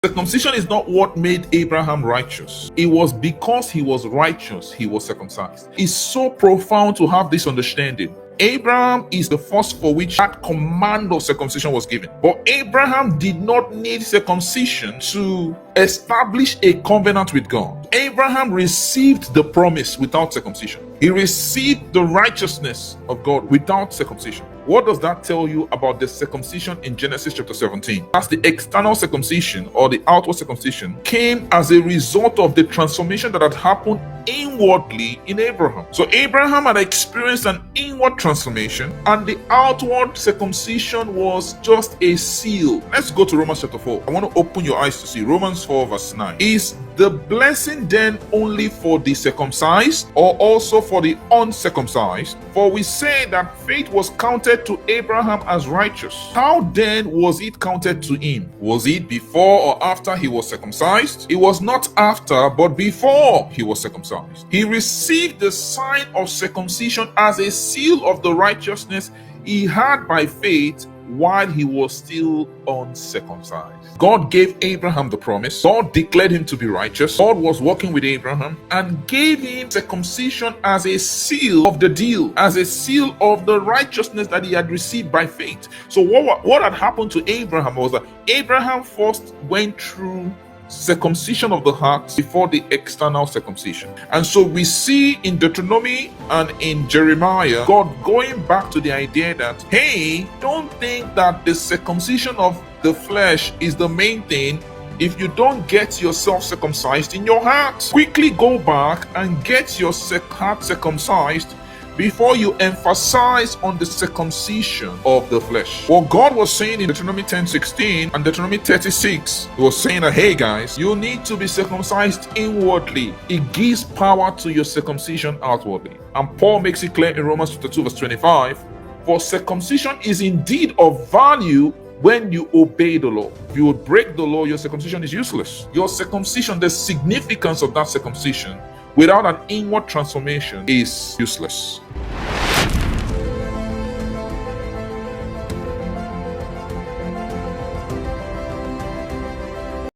Circumcision is not what made Abraham righteous. It was because he was righteous, he was circumcised. It's so profound to have this understanding. Abraham is the first for which that command of circumcision was given. But Abraham did not need circumcision to establish a covenant with God. Abraham received the promise without circumcision. He received the righteousness of God without circumcision. What does that tell you about the circumcision in Genesis chapter 17? As the external circumcision or the outward circumcision came as a result of the transformation that had happened inwardly in Abraham. So Abraham had experienced an inward transformation, and the outward circumcision was just a seal. Let's go to Romans chapter 4. I want to open your eyes to see Romans 4 verse 9. Is the blessing then only for the circumcised or also for the uncircumcised? For we say that faith was counted to Abraham as righteous. How then was it counted to him? Was it before or after he was circumcised? It was not after, but before he was circumcised. He received the sign of circumcision as a seal of the righteousness he had by faith while he was still uncircumcised. God gave Abraham the promise. God declared him to be righteous. God was working with Abraham and gave him circumcision as a seal of the deal, as a seal of the righteousness that he had received by faith. So what had happened to Abraham was that Abraham first went through circumcision of the heart before the external circumcision. And so we see in Deuteronomy and in Jeremiah God going back to the idea that, hey, don't think that the circumcision of the flesh is the main thing. If you don't get yourself circumcised in your heart, quickly go back and get your heart circumcised before you emphasize on the circumcision of the flesh. What God was saying in Deuteronomy 10:16 and Deuteronomy 36, he was saying that, hey guys, you need to be circumcised inwardly. It gives power to your circumcision outwardly. And Paul makes it clear in Romans chapter 2 verse 25, for circumcision is indeed of value when you obey the law. If you would break the law, your circumcision is useless. Your circumcision, the significance of that circumcision without an inward transformation is useless.